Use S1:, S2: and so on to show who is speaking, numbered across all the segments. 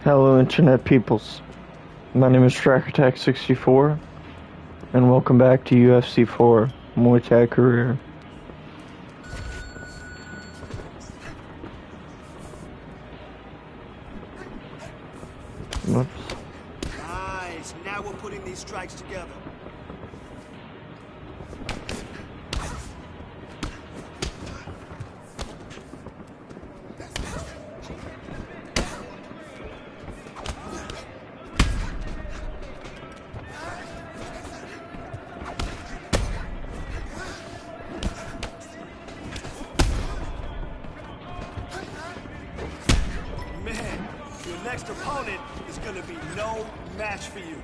S1: Hello Internet peoples, my name is TrackerTech64 and welcome back to UFC4 Muay Thai Career. Whoops.
S2: Nice, now we're putting these strikes together. Man, your next opponent is gonna be no match for you.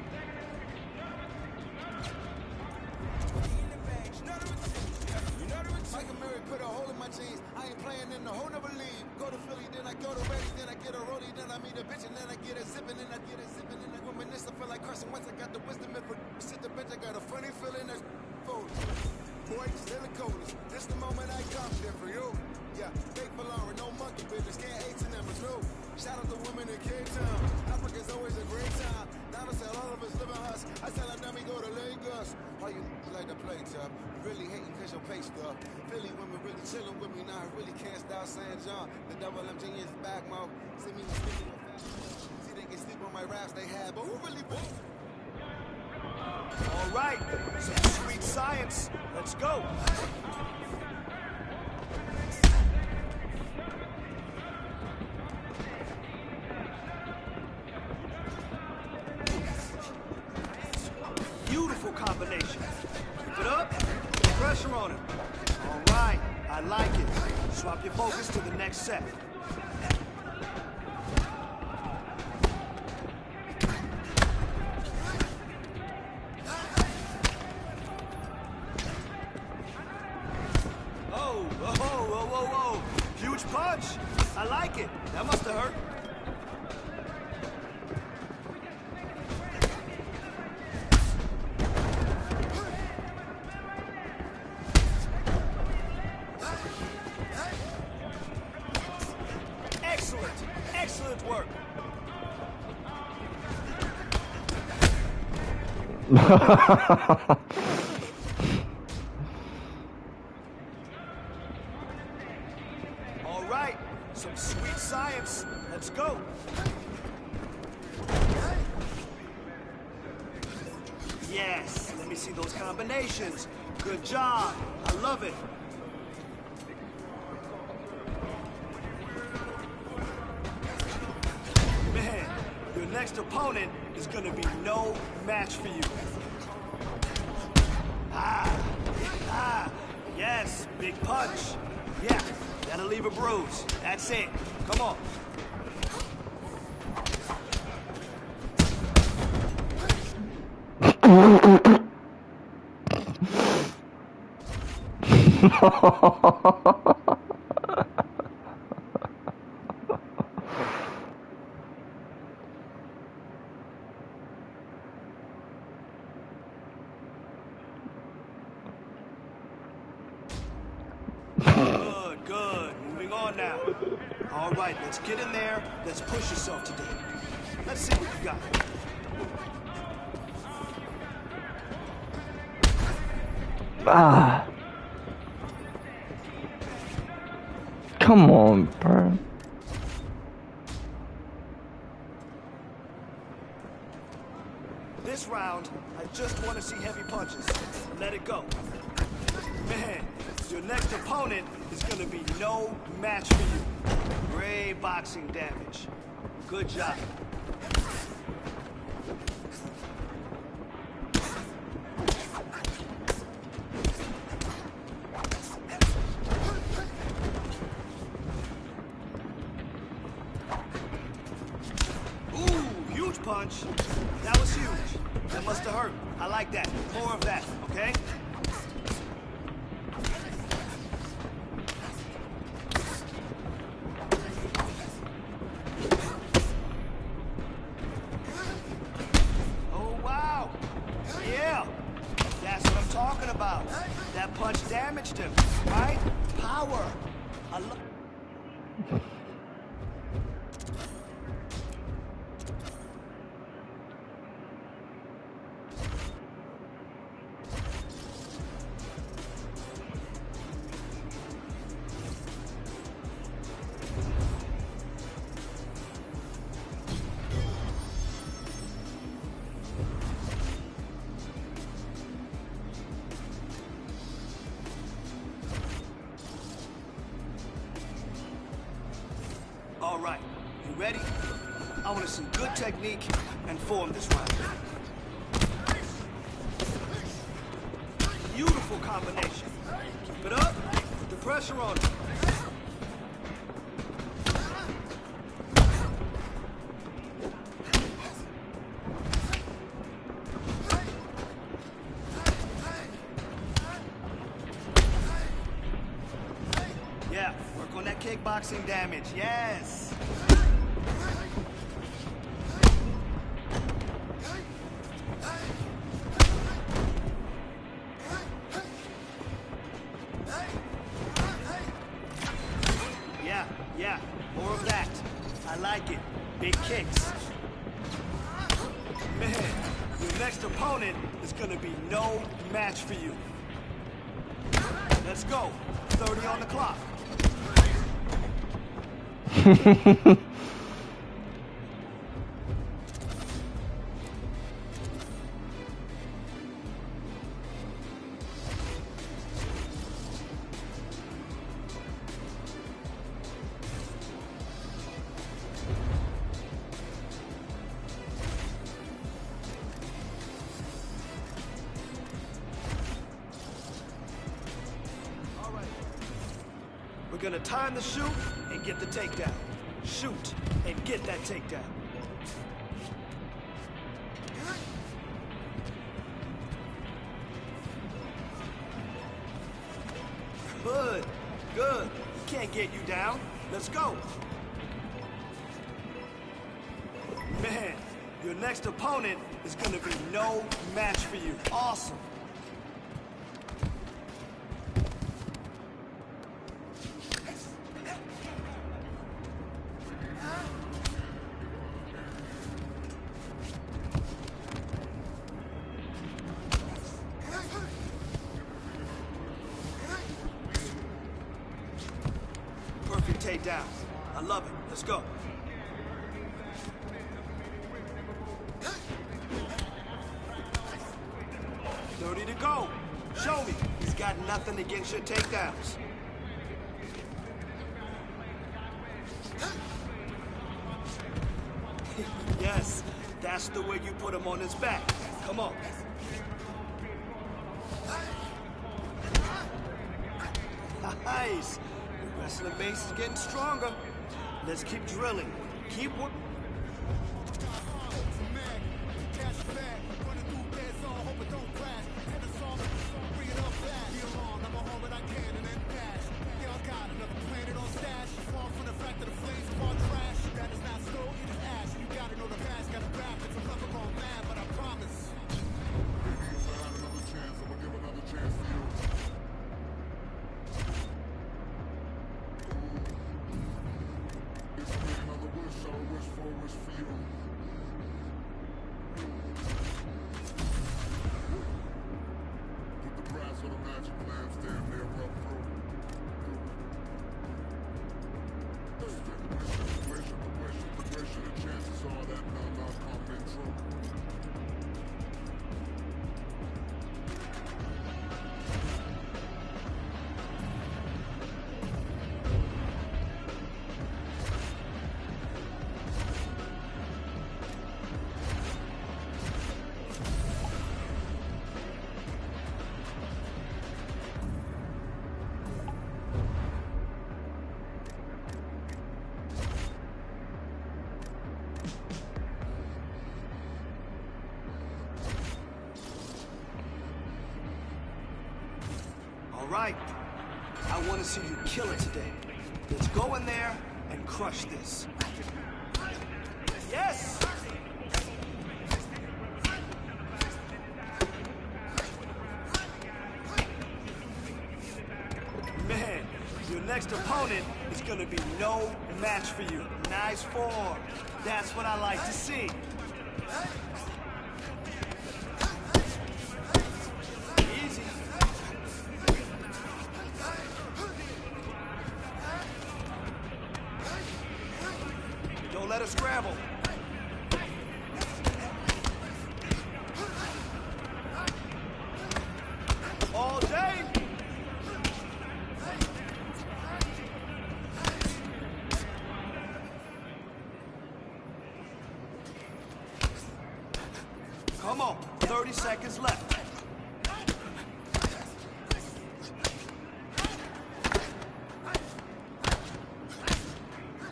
S3: Put a hole in my jeans. I ain't playing in the whole nother league. Go to Philly, then I go to Ready, then I get a rollie, then I meet a bitch, and then I get a zippin', and I get a zippin', and I reminisce. I feel like Carson Wentz. I got the wisdom and sit the bench. I got a funny feeling that's folded. Boy, still the coldest. This the moment I come there for you. Yeah, fake for Lauren, no monkey business. Can't hate to them, it's new. Shout out to women in Cape Town. Africa's always a great time. Now I said all of us live in us. I said I me go to Lagos. How you like to play tough? Really hating cause your pay stuff. Philly women really chilling with me now. I really can't stop St. John. The double M genius back, mo. See me speaking with fast. See they can sleep on my raps they had, but who really won?
S2: All right, some sweet science. Let's go. Beautiful combination. Keep it up. Put pressure on him. All right, I like it. Swap your focus to the next set. Whoa. Huge punch. I like it. That must have hurt. Excellent work. All right, some sweet science. Let's go. Yes, let me see those combinations. Good job. I love it. Man, your next opponent is gonna be no match for you. Yes, big punch. Yeah, that'll leave a bruise. That's it. Come on. Good. Moving on now. All right, let's get in there. Let's push yourself today. Let's see what you got.
S1: Come on, bro.
S2: This round, I just want to see heavy punches. Let it go. Man, your next opponent is going to be no match for you. Great boxing damage. Good job. Ooh, huge punch. That was huge. That must have hurt. I like that. More of that, okay? Talking about. That punch damaged him, right? Power. All right, you ready? I want to see good technique and form this round. Beautiful combination. Keep it up. Put the pressure on it. Yeah, work on that kickboxing damage. Yes. Yeah, more of that. I like it. Big kicks. Man, your next opponent is gonna be no match for you. Let's go. 30 on the clock. We're gonna time the shoot and get the takedown. Shoot and get that takedown. Good, good. He can't get you down. Let's go. Man, your next opponent is gonna be no match for you. Awesome. Perfect takedown. I love it. Let's go. Ready to go. Show me. He's got nothing against your takedowns. Yes, that's the way you put him on his back. Come on. Nice. Your wrestling base is getting stronger. Let's keep drilling. Keep working. All right. I want to see you kill it today. Let's go in there and crush this. Yes! Man, your next opponent is going to be no match for you. Nice form. That's what I like to see. Easy. Don't let her scramble. All day. Come on, 30 seconds left.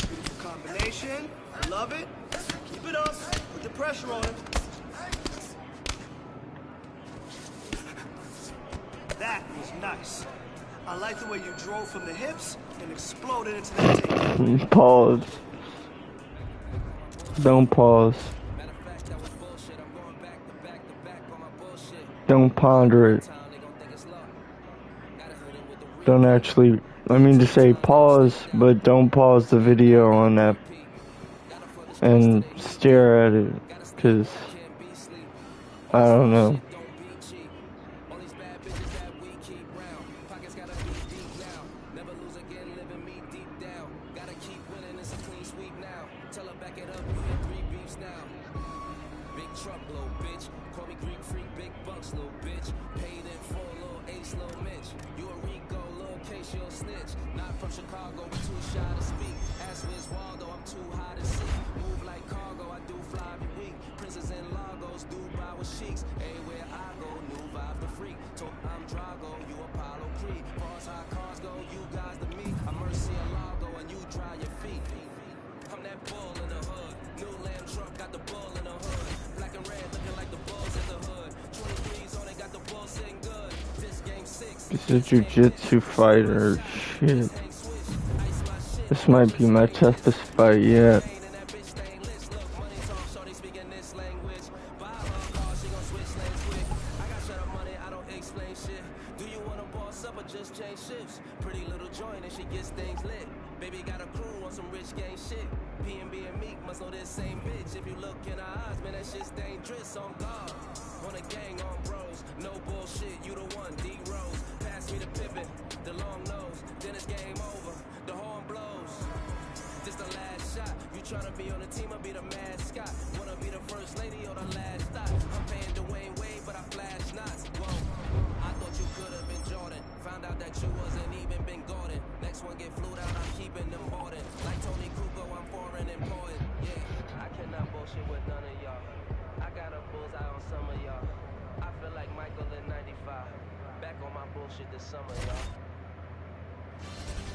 S2: Beautiful combination. I love it. Keep it up. Put the pressure on him. That was nice. I like the way you drove from the hips and exploded into that takedown.
S1: Pause. Don't pause. Don't ponder it. Don't actually, I mean to say pause, but don't pause the video on that and stare at it, because I don't know. This is a jiu-jitsu fighter. Shit. This might be my toughest fight yet.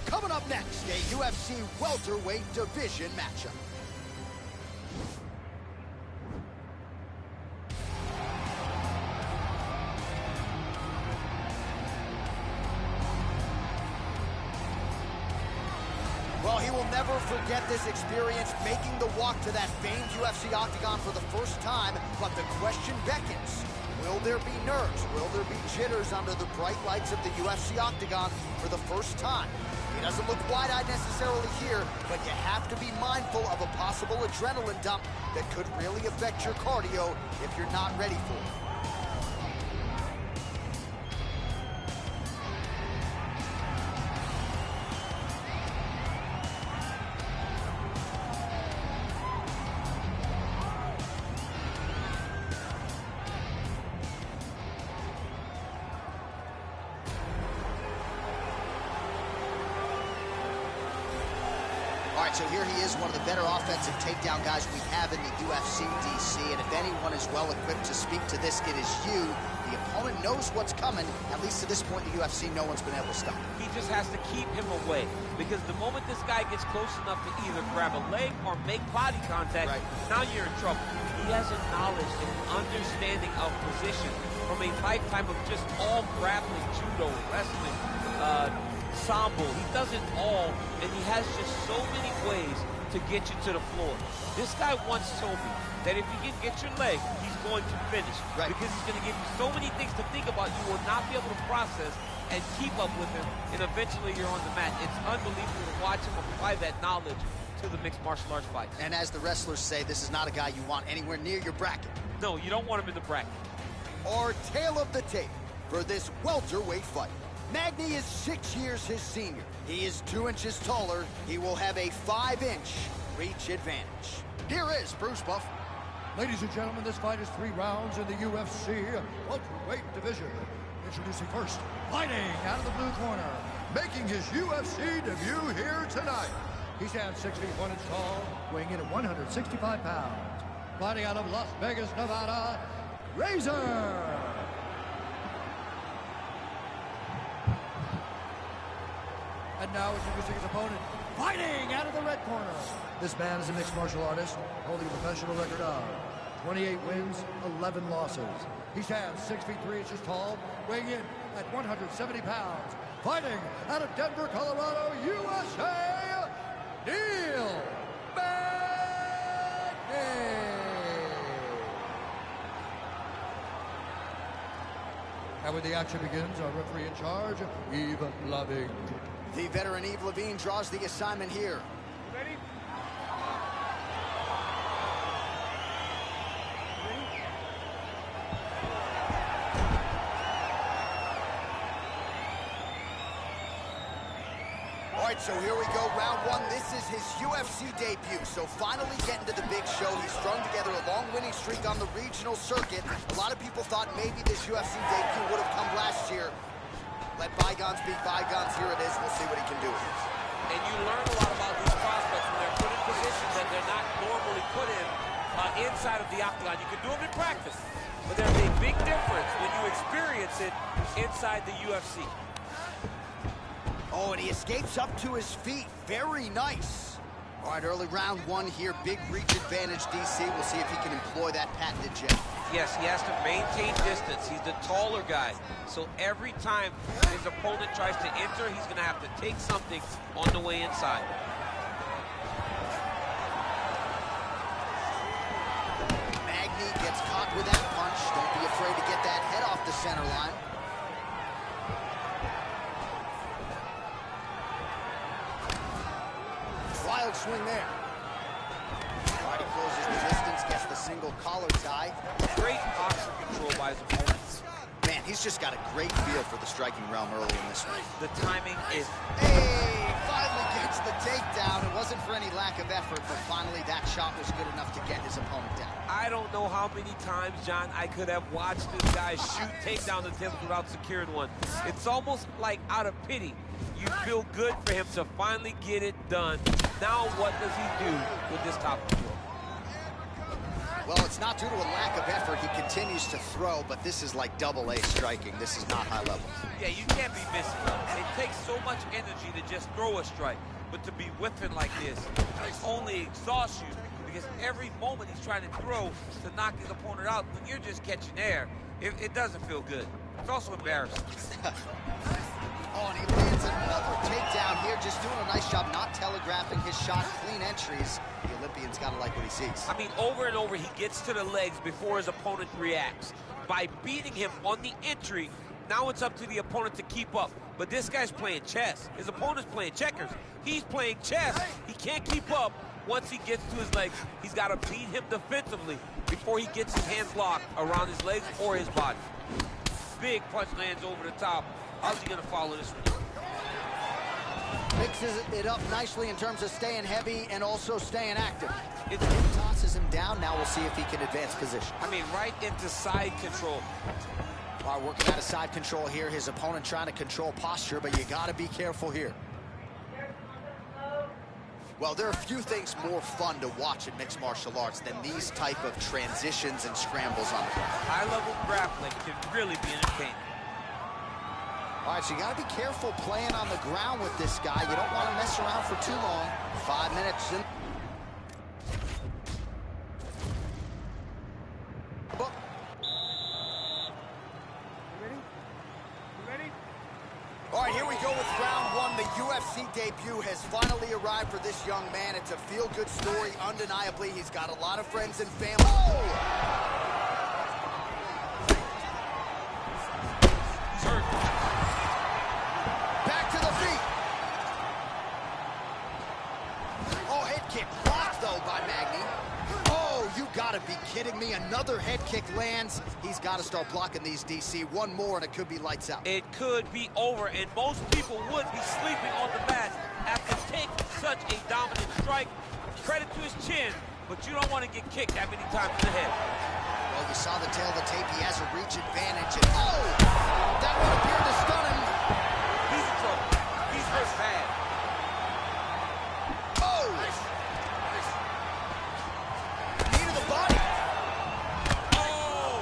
S3: Coming up next, a UFC welterweight division matchup. Well, he will never forget this experience, making the walk to that famed UFC octagon for the first time, but the question beckons. Will there be nerves? Will there be jitters under the bright lights of the UFC octagon for the first time? He doesn't look wide-eyed necessarily here, but you have to be mindful of a possible adrenaline dump that could really affect your cardio if you're not ready for it. All right, so here he is, one of the better offensive takedown guys we have in the UFC, DC, and if anyone is well-equipped to speak to this, it is you. The opponent knows what's coming. At least to this point in the UFC, no one's been able to stop him.
S4: He just has to keep him away, because the moment this guy gets close enough to either grab a leg or make body contact, now you're in trouble. He has a knowledge and an understanding of position from a lifetime of just all grappling, judo, wrestling, sambo. He does it all, and he has just so many ways to get you to the floor. This guy once told me that if you can get your leg, he's going to finish. Because he's going to give you so many things to think about, you will not be able to process and keep up with him, and eventually you're on the mat. It's unbelievable to watch him apply that knowledge to the mixed martial arts fights.
S3: And as the wrestlers say, this is not a guy you want anywhere near your bracket.
S4: No, you don't want him in the bracket.
S3: Our tale of the tape for this welterweight fight. Magny is 6 years his senior. He is 2 inches taller. He will have a 5-inch reach advantage. Here is Bruce Buff.
S5: Ladies and gentlemen, this fight is 3 rounds in the UFC welterweight division. Introducing first, fighting out of the blue corner, making his UFC debut here tonight. He stands 6 feet 1 inch tall, weighing in at 165 pounds. Fighting out of Las Vegas, Nevada, Razor. And now introducing his opponent, fighting out of the red corner. This man is a mixed martial artist, holding a professional record of 28 wins, 11 losses. He stands 6 feet 3 inches tall, weighing in at 170 pounds. Fighting out of Denver, Colorado, USA, Neil Magny. And when the action begins, our referee in charge, Eve Loving.
S6: The veteran Eve Levine draws the assignment here.
S4: Ready?
S6: All right, so here we go, round one. This is his UFC debut, so finally getting to the big show. He's strung together a long winning streak on the regional circuit. A lot of people thought maybe this UFC debut would have come last year. Let bygones be bygones. Here it is. We'll see what he can do with this.
S4: And you learn a lot about these prospects when they're put in positions that they're not normally put in inside of the octagon. You can do them in practice, but there's a big difference when you experience it inside the UFC.
S6: Oh, and he escapes up to his feet. Very nice. All right, early round one here. Big reach advantage, DC. We'll see if he can employ that patented jab.
S4: Yes, he has to maintain distance. He's the taller guy. So every time his opponent tries to enter, he's going to have to take something on the way inside.
S6: Magny gets caught with that punch. Don't be afraid to get that head off the center line. Wild swing there. All right, he closes the distance, gets the single collar tie.
S4: Great posture control by his opponents.
S6: Man, he's just got a great feel for the striking realm early in this one.
S4: The timing is...
S6: Hey, finally gets the takedown. It wasn't for any lack of effort, but finally that shot was good enough to get his opponent down.
S4: I don't know how many times, John, I could have watched this guy shoot takedown attempts without securing one. It's almost like out of pity. You feel good for him to finally get it done. Now what does he do with this top control?
S6: Well, it's not due to a lack of effort. He continues to throw, but this is like double-A striking. This is not high level.
S4: Yeah, you can't be missing. It takes so much energy to just throw a strike, but to be whipping like this, it only exhausts you because every moment he's trying to throw to knock his opponent out, when you're just catching air, it doesn't feel good. It's also embarrassing.
S6: Oh, and he lands another takedown here, just doing a nice job not telegraphing his shot. Clean entries. The Olympian's got to like what he sees.
S4: I mean, over and over, he gets to the legs before his opponent reacts. By beating him on the entry, now it's up to the opponent to keep up. But this guy's playing chess. His opponent's playing checkers. He's playing chess. He can't keep up. Once he gets to his legs, he's got to beat him defensively before he gets his hands locked around his legs or his body. Big punch lands over the top. How's he going to follow this one?
S6: Mixes it up nicely in terms of staying heavy and also staying active.
S4: It
S6: tosses him down. Now we'll see if he can advance position.
S4: I mean, right into side control.
S6: All right, working out of side control here. His opponent trying to control posture, but you got to be careful here. Well, there are a few things more fun to watch in mixed martial arts than these type of transitions and scrambles on the ground.
S4: High-level grappling can really be entertaining.
S6: All right, so you got to be careful playing on the ground with this guy. You don't want to mess around for too long. 5 minutes in. All right, here we go with round one. The UFC debut has finally arrived for this young man. It's a feel-good story, undeniably. He's got a lot of friends and family. Oh!
S4: He's hurt.
S6: Back to the feet. Oh, head kick blocked, though, by Magny. Oh, you gotta be kidding me. Another head kick lands. He's got to start blocking these, DC. One more, and it could be lights out.
S4: It could be over, and most people would be sleeping on the mat after taking such a dominant strike. Credit to his chin, but you don't want to get kicked that many times in the head.
S6: Well, you saw the tail of the tape. He has a reach advantage, and oh! That one appeared to stun him.
S4: He's in trouble. He's hurt bad.
S6: Oh! Knee to the body.
S4: Oh!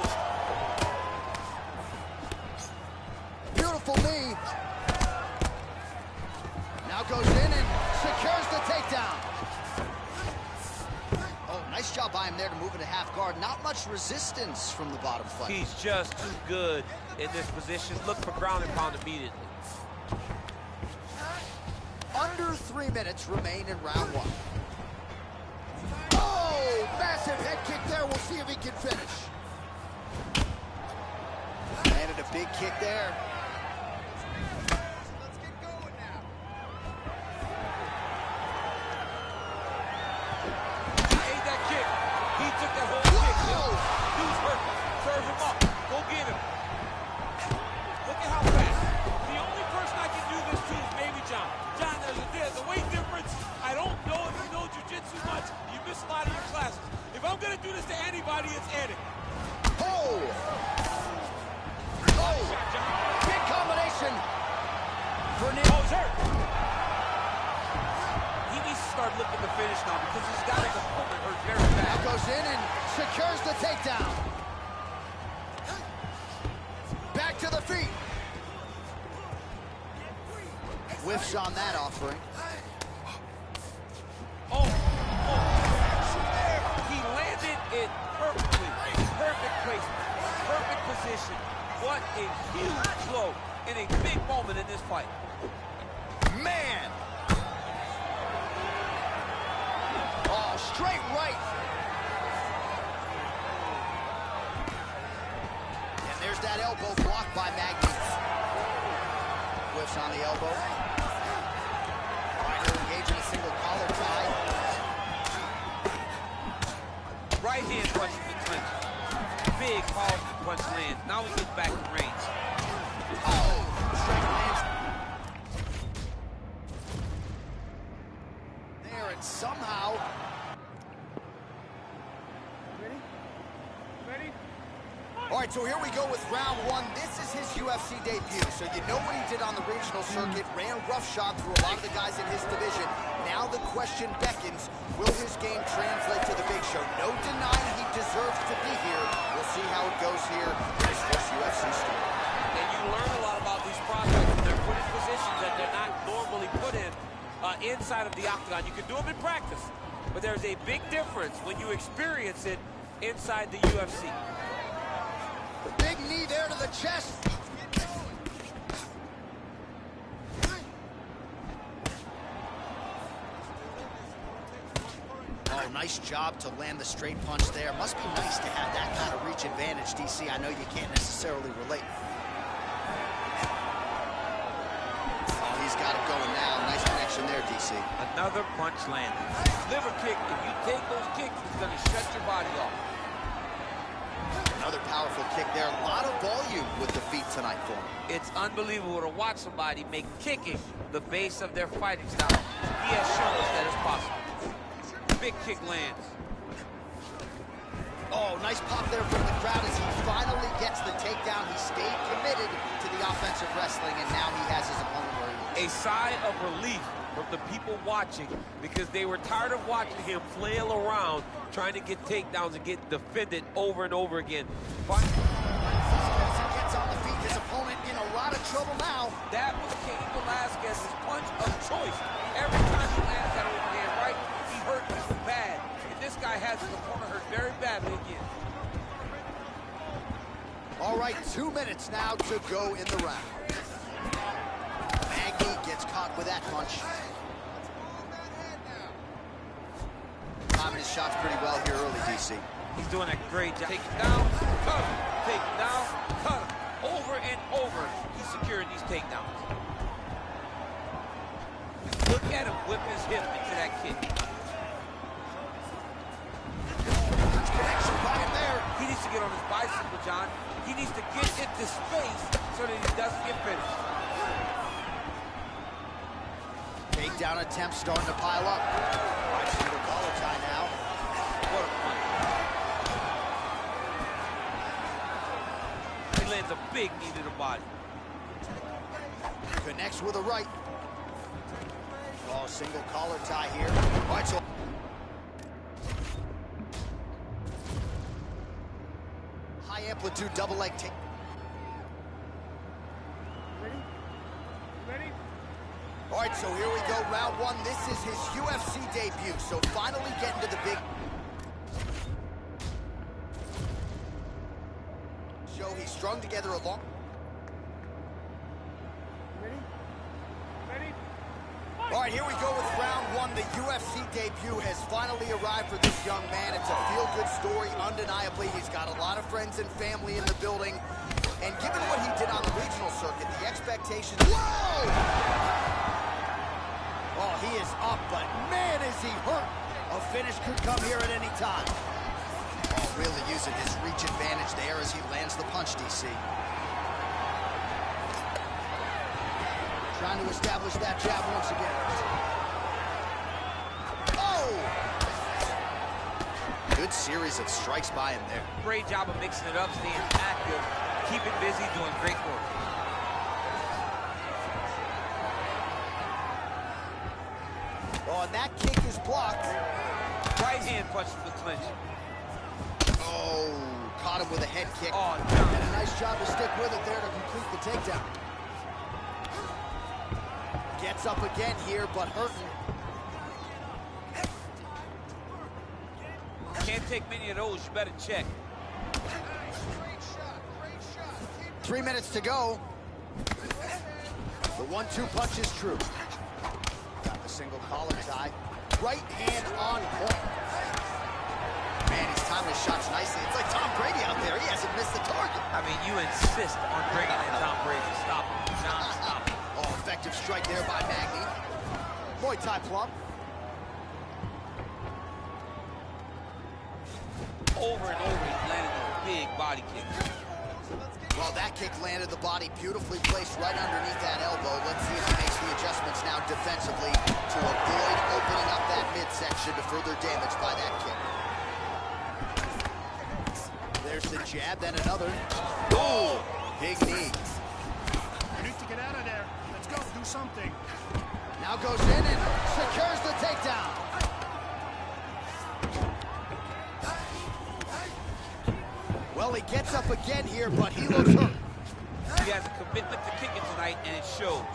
S6: Nice job by him there to move into half guard. Not much resistance from the bottom fight.
S4: He's just too good in this position. Look for ground and pound immediately.
S6: Under 3 minutes remain in round one. Oh, massive head kick there. We'll see if he can finish. Landed a big kick there. Let's get going now.
S4: He ate that kick. He took that whole kick. Dude's hurt. Serve him up. Go get him. Look at how fast. The only person I can do this to is maybe John. John, there's a weight difference. I don't know if you know jiu-jitsu much. You miss a lot of your classes. If I'm going to do this to anybody, it's Eddie.
S6: Oh! Oh! Big combination.
S4: Oh, he's hurt. He needs to start looking to finish now because he's got his opponent hurt very bad.
S6: Now goes in and secures the takedown. Back to the feet. Whiffs on that offering.
S4: Oh, he landed it perfectly. Perfect placement, perfect position. What a huge blow in a big moment in this fight.
S6: Man! Oh, straight right. And there's that elbow blocked by Magnus. Whiffs on the elbow. Engaging a single collar tie.
S4: Right hand punch in the clinch. Big, powerful punch lands. Now we get back to range.
S6: Oh! Straight lands. There, and somehow... All right, so here we go with round one. This is his UFC debut. So you know what he did on the regional circuit, ran roughshod through a lot of the guys in his division. Now the question beckons, will his game translate to the big show? No denying he deserves to be here. We'll see how it goes here in his first UFC start.
S4: And you learn a lot about these prospects when they're put in positions that they're not normally put in inside of the octagon. You can do them in practice, but there's a big difference when you experience it inside the UFC.
S6: Big knee there to the chest. Oh, nice job to land the straight punch there. Must be nice to have that kind of reach advantage, DC. I know you can't necessarily relate. Oh, he's got it going now. Nice connection there, DC.
S4: Another punch landed. Liver kick, if you take those kicks, it's going to shut your body off.
S6: Another powerful kick there. A lot of volume with the feet tonight for him.
S4: It's unbelievable to watch somebody make kicking the base of their fighting style. He has shown us that it's possible. Big kick lands.
S6: Oh, nice pop there from the crowd as he finally gets the takedown. He stayed committed to the offensive wrestling, and now he has his opponent where he
S4: A
S6: is.
S4: sigh of relief from the people watching because they were tired of watching him flail around trying to get takedowns and get defended over and over again.
S6: As he gets on the feet, his opponent in a lot of trouble now.
S4: That was Cain Velasquez's punch of choice. Every time he lands that overhand right, he hurt people bad. And this guy has his opponent hurt very badly again.
S6: All right, 2 minutes now to go in the round. Magny gets caught with that punch. Timing his shots pretty well here early, DC.
S4: He's doing a great job. Take it down, cut him. Take it down, cut him. Over and over, he's securing these takedowns. Look at him whip his hip into that kick.
S6: Connection by him there.
S4: He needs to get on his bicycle, John. He needs to get into space so that he doesn't get finished.
S6: Takedown attempts starting to pile up. All right, single collar tie now.
S4: What a punch. He lands a big knee to the body.
S6: Connects with a right. Oh, single collar tie here. All right, so high amplitude double leg take.
S2: Ready?
S6: All right, so here we go, round one. This is his UFC debut, so finally getting to the big... strung together a long... All right, here we go with round one. The UFC debut has finally arrived for this young man. It's a feel-good story, undeniably. He's got a lot of friends and family in the building. And given what he did on the regional circuit, the expectations... Whoa! Oh, he is up, but man, is he hurt. A finish could come here at any time. Oh, really using his reach advantage there as he lands the punch, DC. Trying to establish that jab once again. Oh! Good series of strikes by him there.
S4: Great job of mixing it up, staying active, keeping busy, doing great work.
S6: Oh, and that kick is blocked.
S4: Right hand punch to the clinch.
S6: Oh, caught him with a head kick.
S4: Oh,
S6: and a nice job to stick with it there to complete the takedown. Gets up again here, but hurting.
S4: Can't take many of those, you better check.
S6: 3 minutes to go. The 1-2 punch is true. Got the single collar tie. Right hand on point. Man, he's timing his shots nicely. It's like Tom Brady out there. He hasn't missed the target.
S4: I mean, you insist on bringing in Tom Brady. Stop him. Non-stop.
S6: Oh, effective strike there by Magny. Muay Thai plump.
S4: Over and over, he's landed those big body kicks.
S6: Well, that kick landed the body beautifully placed right underneath that elbow. Let's see if he makes the adjustments now defensively to avoid opening up that midsection to further damage by that kick. There's the jab, then another. Oh! Big knee.
S2: You need to get out of there. Let's go, do something.
S6: Now goes in and secures the takedown. Well, he gets up again here, but he looks hurt.
S4: He has a commitment to kicking tonight, and it shows.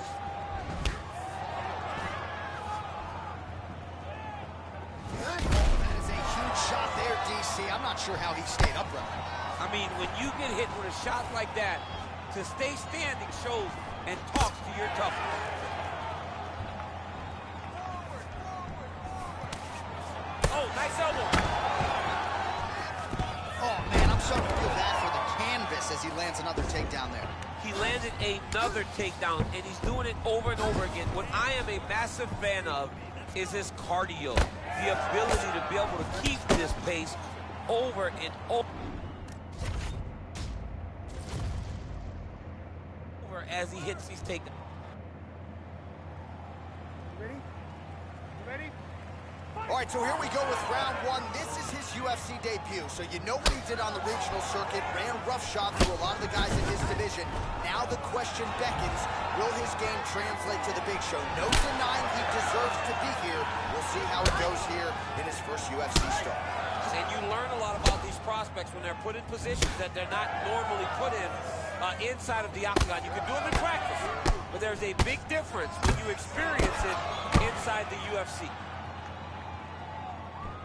S6: That is a huge shot there, DC. I'm not sure how he stayed upright.
S4: I mean, when you get hit with a shot like that, to stay standing shows and talks to your toughness. Oh, nice elbow.
S6: Oh, man, I'm starting to feel bad for the canvas as he lands another takedown there.
S4: He landed another takedown, and he's doing it over and over again. What I am a massive fan of is his cardio, the ability to be able to keep this pace over and over as he hits these takedowns.
S2: Ready? You ready?
S6: All right, so here we go with round one. This is his UFC debut. So you know what he did on the regional circuit, ran roughshod through a lot of the guys in his division. Now the question beckons, will his game translate to the big show? No denying he deserves to be here. We'll see how it goes here in his first UFC start.
S4: And you learn a lot about these prospects when they're put in positions that they're not normally put in inside of the octagon. You can do them in practice, but there's a big difference when you experience it inside the UFC.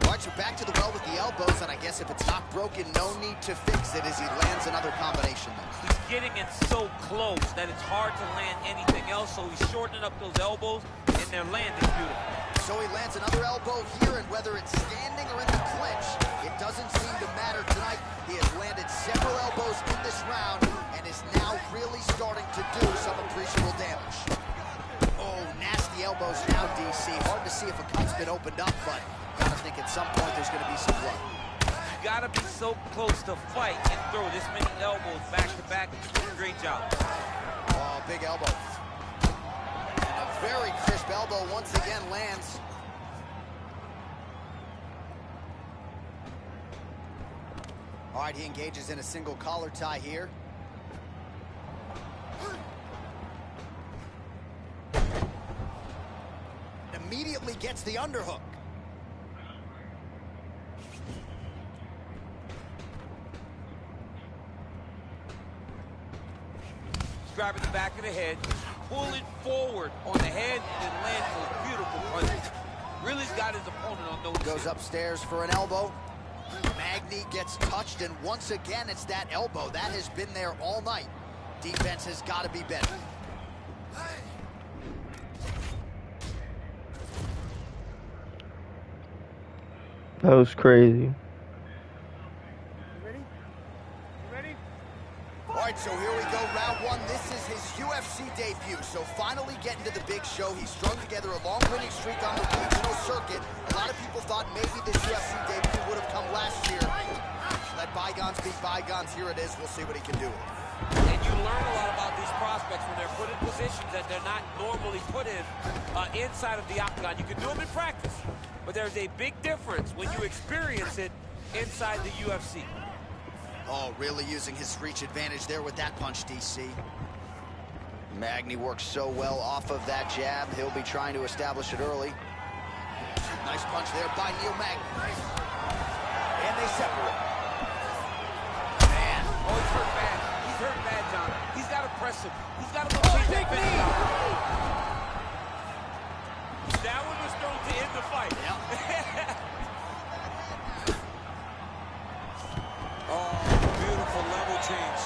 S6: All right, so back to the well with the elbows, and I guess if it's not broken, no need to fix it as he lands another combination there.
S4: He's getting it so close that it's hard to land anything else, so he's shortening up those elbows, and they're landing beautiful.
S6: So he lands another elbow here, and whether it's standing or in the clinch, it doesn't seem to matter tonight. He has landed several elbows in this round, and is now really starting to do some appreciable damage. Oh, nasty elbows now, DC. Hard to see if a cut's been opened up, but gotta think at some point there's gonna be some blood.
S4: You gotta be so close to fight and throw this many elbows back to back. Great job.
S6: Oh, big elbow. And a very crisp elbow once again lands. All right, he engages in a single collar tie here. Immediately gets the underhook.
S4: Grabbing the back of the head, pulling forward on the head, and then landing those beautiful punches. Really's got his opponent on those.
S6: Goes upstairs for an elbow. Magny knee gets touched, and once again, it's that elbow. That has been there all night. Defense has got to be better.
S1: That was crazy.
S6: All right, so here we go, round one. This is his UFC debut, so finally getting to the big show. He strung together a long winning streak on the regional circuit. A lot of people thought maybe this UFC debut would have come last year. Let bygones be bygones. Here it is. We'll see what he can do.
S4: And you learn a lot about these prospects when they're put in positions that they're not normally put in inside of the octagon. You can do them in practice, but there's a big difference when you experience it inside the UFC.
S6: Oh, really using his reach advantage there with that punch, DC. Magny works so well off of that jab. He'll be trying to establish it early. Nice punch there by Neil Magny. And they separate. Man.
S4: Oh, he's hurt bad. He's hurt bad, John. He's got to press him. He's got to locate that finish out. That one was thrown to end the fight.
S6: Yep.
S4: Oh, beautiful level change.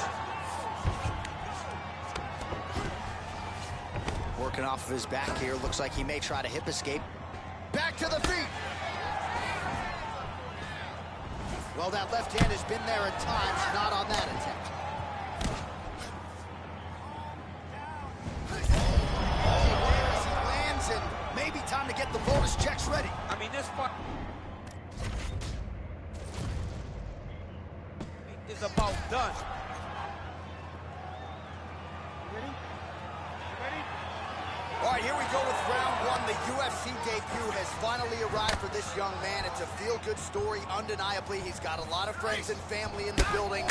S6: Working off of his back here. Looks like he may try to hip escape. Back to the feet. Well, that left hand has been there at times, not on that attempt. Oh, as he lands, and maybe time to get the bonus checks ready.
S4: I mean, this fight is about done.
S6: All right, here we go with round one. The UFC debut has finally arrived for this young man. It's a feel-good story, undeniably. He's got a lot of friends and family in the building.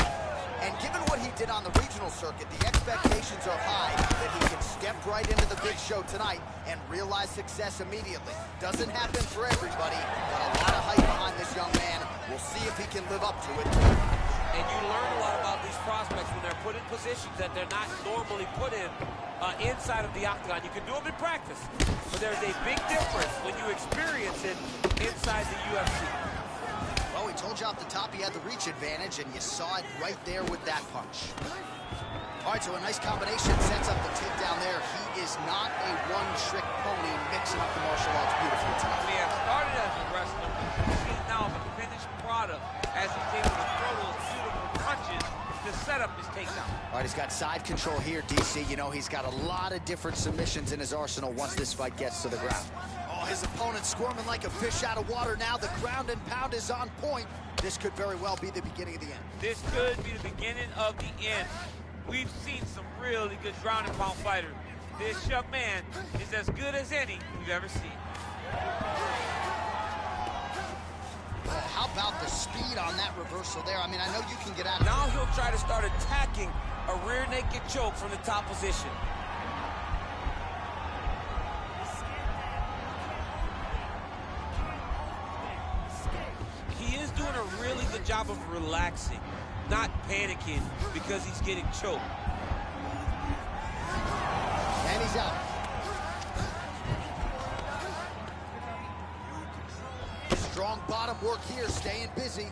S6: And given what he did on the regional circuit, the expectations are high that he can step right into the big show tonight and realize success immediately. Doesn't happen for everybody, but a lot of hype behind this young man. We'll see if he can live up to it.
S4: And you learn a lot about these prospects when they're put in positions that they're not normally put in inside of the octagon. You can do them in practice, but there's a big difference when you experience it inside the UFC.
S6: Well, we told you off the top he had the reach advantage, and you saw it right there with that punch. All right, so a nice combination sets up the takedown there. He is not a one-trick pony, mixing up the martial arts beautifully tonight.
S4: He has started as a wrestler. He's now a finished product as he's able to throw those beautiful punches to set up his takedown.
S6: All right, he's got side control here, DC. You know, he's got a lot of different submissions in his arsenal once this fight gets to the ground. Oh, his opponent squirming like a fish out of water now. The ground and pound is on point. This could very well be the beginning of the end.
S4: This could be the beginning of the end. We've seen some really good ground and pound fighters. This young man is as good as any we've ever seen.
S6: Oh, how about the speed on that reversal there? I mean, I know you can get out of
S4: Now he'll try to start attacking a rear naked choke from the top position. He is doing a really good job of relaxing, not panicking because he's getting choked.
S6: And he's out. Strong bottom work here, staying busy.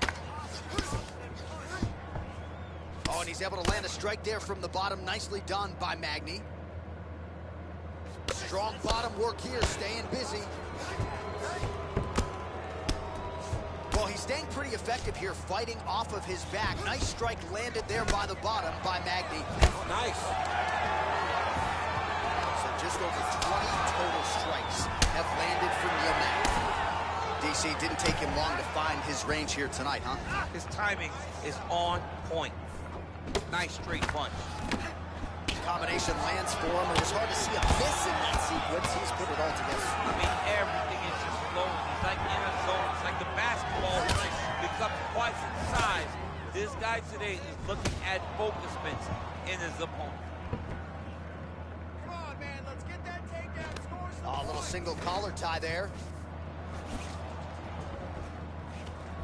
S6: Oh, and he's able to land a strike there from the bottom. Nicely done by Magny. Strong bottom work here, staying busy. Well, he's staying pretty effective here, fighting off of his back. Nice strike landed there by the bottom by Magny.
S4: Oh, nice.
S6: So just over 20 total strikes have landed from Neil Magny. DC, didn't take him long to find his range here tonight, huh?
S4: His timing is on point. Nice straight punch.
S6: Combination lands for him. It was hard to see a miss in that sequence. He's put it all together.
S4: I mean, everything is just flowing. It's like in a zone. It's like the basketball becomes twice its size. This guy today is looking at focus mints in his opponent.
S3: Come on, man, let's get that takedown. Score some
S6: A little single collar tie there.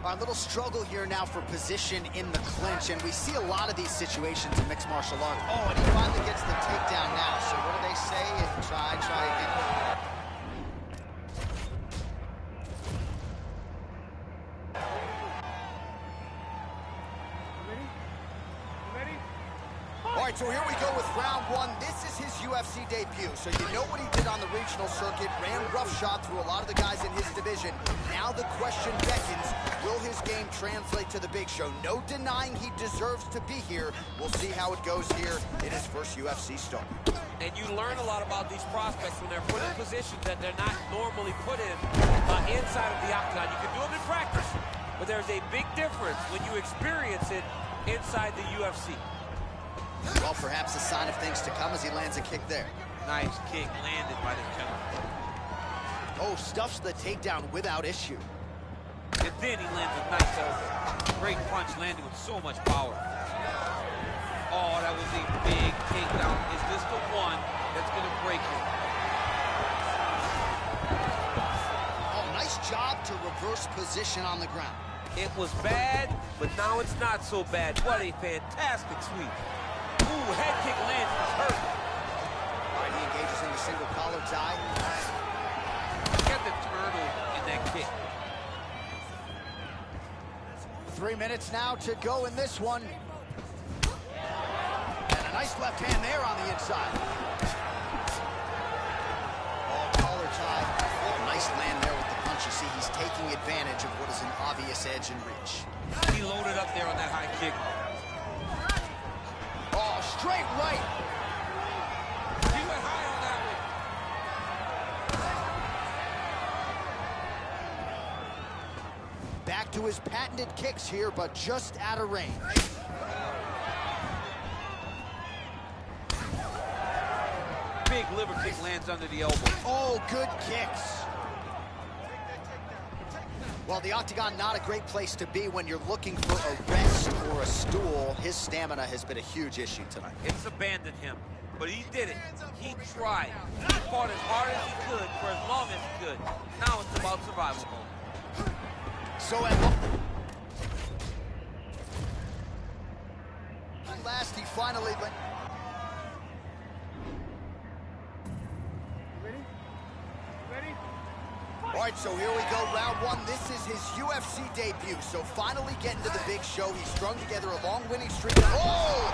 S6: A little struggle here now for position in the clinch, and we see a lot of these situations in mixed martial arts. Oh, and he finally gets the takedown now. So what do they say? Try again. All right, so here we go with round one. This is his UFC debut. So you know what he did on the regional circuit, ran roughshod through a lot of the guys in his division. Now the question beckons, will his game translate to the big show? No denying he deserves to be here. We'll see how it goes here in his first UFC start.
S4: And you learn a lot about these prospects when they're put in positions that they're not normally put in inside of the octagon. You can do them in practice, but there's a big difference when you experience it inside the UFC.
S6: Well, perhaps a sign of things to come as he lands a kick there.
S4: Nice kick landed by the gentleman.
S6: Oh, stuffs the takedown without issue.
S4: And then he lands a nice great punch landing with so much power. Oh, that was a big takedown. Is this the one that's going to break him?
S6: Oh, nice job to reverse position on the ground.
S4: It was bad, but now it's not so bad. What a fantastic sweep. Ooh, head kick lands, he's hurt.
S6: All right, he engages in a single collar tie.
S4: Get the turtle in that kick.
S6: 3 minutes now to go in this one. And a nice left hand there on the inside. Oh, collar tie. Oh, nice land there with the punch. You see, he's taking advantage of what is an obvious edge and reach.
S4: He loaded up there on that high kick.
S6: Oh, straight right.
S4: He went high on that one.
S6: Back to his patented kicks here, but just out of range.
S4: Big liver kick lands under the elbow.
S6: Oh, good kicks. Well, the octagon, not a great place to be when you're looking for a rest or a stool. His stamina has been a huge issue tonight.
S4: It's abandoned him, but he did it. He tried. He fought as hard as he could for as long as he could. Now it's about survival mode.
S6: So at last, he finally... All right, so here we go, round one. This is his UFC debut, so finally getting to the big show. He's strung together a long winning streak. Oh!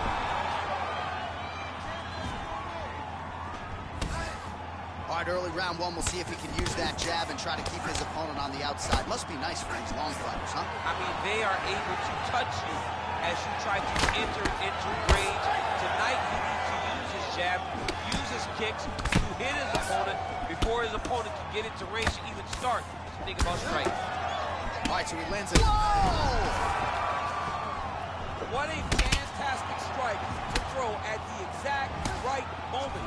S6: All right, early round one, we'll see if he can use that jab and try to keep his opponent on the outside. Must be nice for these long fighters, huh?
S4: I mean, they are able to touch you as you try to enter into range. Tonight, he needs to use his jab, use his kicks to hit his opponent before his opponent can get into range to even start to think about striking.
S6: All right, so he lands it. Whoa!
S4: What a fantastic strike to throw at the exact right moment.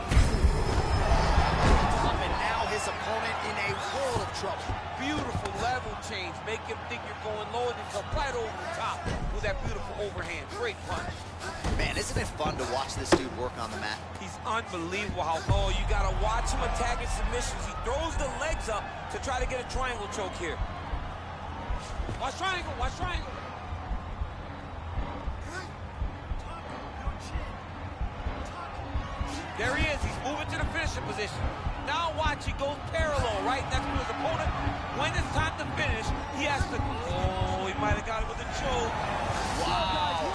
S6: And now his opponent in a world of trouble.
S4: Beautiful level change. Make him think you're going low and then come right over the top with that beautiful overhand. Great punch.
S6: Man, isn't it fun to watch this dude work on the mat?
S4: He's unbelievable how low. You got to watch him attacking submissions. He throws the legs up to try to get a triangle choke here. Watch triangle, watch triangle. There he is. He's moving to the finishing position. Now watch, he goes parallel right next to his opponent. When it's time to finish, he has to... Oh, he might have got it with a choke.
S6: Wow.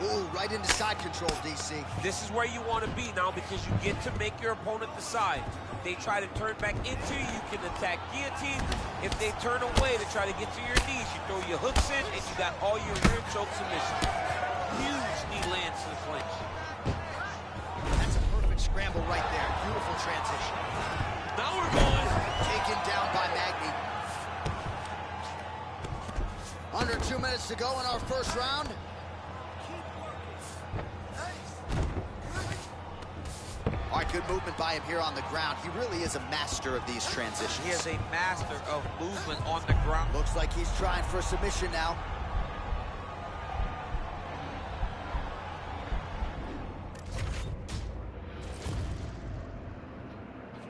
S6: Ooh, right into side control, DC.
S4: This is where you want to be now because you get to make your opponent decide. If they try to turn back into you, you can attack guillotine. If they turn away to try to get to your knees, you throw your hooks in and you got all your rear choke submissions. Huge knee lands to the clinch.
S6: That's a perfect scramble right there. Beautiful transition.
S4: Now we're going.
S6: Taken down by Magny. Under 2 minutes to go in our first round. All right, good movement by him here on the ground. He really is a master of these transitions.
S4: He is a master of movement on the ground.
S6: Looks like he's trying for a submission now.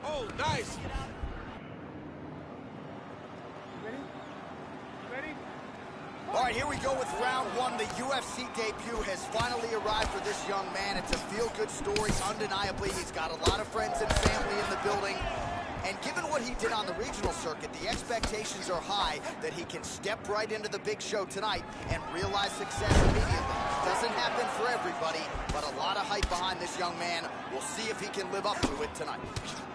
S4: Oh, nice.
S6: All right, here we go with round one. The UFC debut has finally arrived for this young man. It's a feel-good story, undeniably. He's got a lot of friends and family in the building. And given what he did on the regional circuit, the expectations are high that he can step right into the big show tonight and realize success immediately. Doesn't happen for everybody, but a lot of hype behind this young man. We'll see if he can live up to it tonight.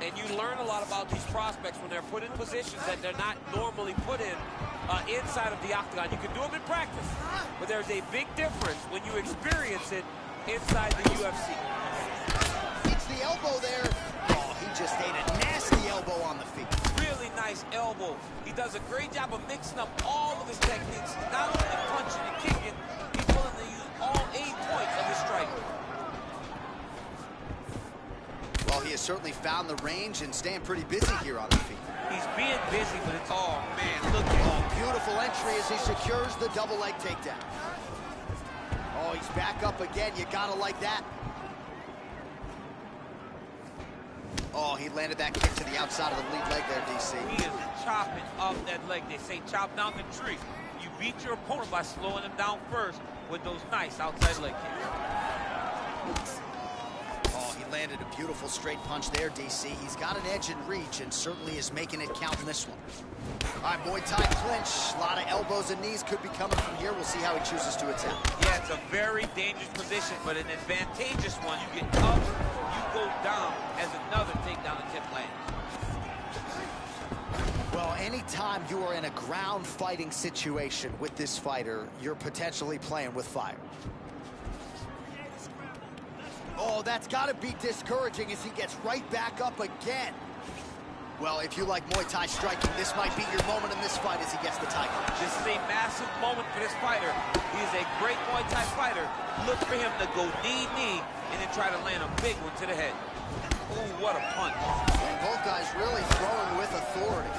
S4: And you learn a lot about these prospects when they're put in positions that they're not normally put in inside of the octagon. You can do them in practice, but there's a big difference when you experience it inside the UFC.
S6: It's the elbow there. Oh, he just ate a nasty elbow on the feet.
S4: Really nice elbow. He does a great job of mixing up all of his techniques. Not only punching and kicking, he's willing to use all 8 points of his strike.
S6: Well, he has certainly found the range and staying pretty busy here on the feet.
S4: He's being busy, but it's all, man, look at him.
S6: Beautiful entry as he secures the double leg takedown. Oh, he's back up again. You gotta like that. Oh, he landed that kick to the outside of the lead leg there, DC.
S4: He is chopping up that leg. They say chop down the tree. You beat your opponent by slowing him down first with those nice outside leg kicks.
S6: Oh, he landed a beautiful straight punch there, DC. He's got an edge in reach and certainly is making it count in this one. All right, Muay Thai clinch. A lot of elbows and knees could be coming from here. We'll see how he chooses to attack.
S4: Yeah, it's a very dangerous position, but an advantageous one. You get up, you go down as another takedown attempt lands.
S6: Well, anytime you are in a ground fighting situation with this fighter, you're potentially playing with fire. Oh, that's got to be discouraging as he gets right back up again. Well, if you like Muay Thai striking, this might be your moment in this fight as he gets the title.
S4: This is a massive moment for this fighter. He is a great Muay Thai fighter. Look for him to go knee, and then try to land a big one to the head. Ooh, what a punch.
S6: And both guys really throwing with authority.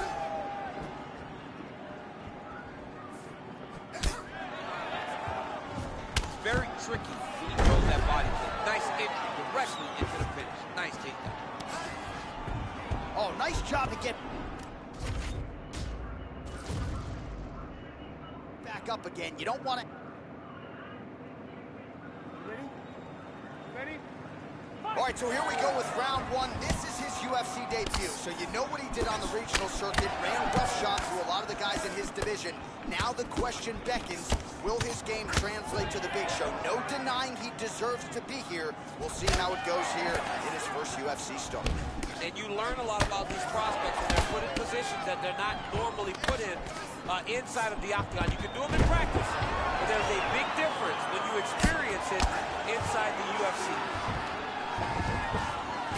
S4: It's very tricky when he throws that body kick. Nice entry directly into the finish. Nice takedown.
S6: Oh, nice job to get back up again. You don't want to... All right, so here we go with round one. This is his UFC debut, so you know what he did on the regional circuit. Ran roughshod through a lot of the guys in his division. Now the question beckons, will his game translate to the big show? No denying he deserves to be here. We'll see how it goes here in his first UFC start.
S4: And you learn a lot about these prospects when they're put in positions that they're not normally put in inside of the octagon. You can do them in practice, but there's a big difference when you experience it inside the UFC.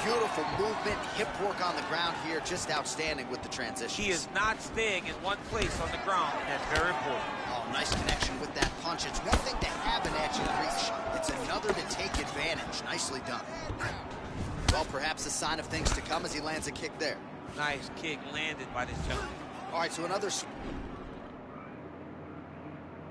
S6: Beautiful movement, hip work on the ground here, just outstanding with the transition.
S4: He is not staying in one place on the ground, and that's very important.
S6: Oh, nice connection with that punch. It's one thing to have an edge in reach. It's another to take advantage. Nicely done. Well, perhaps a sign of things to come as he lands a kick there.
S4: Nice kick landed by this gentleman.
S6: All right, so another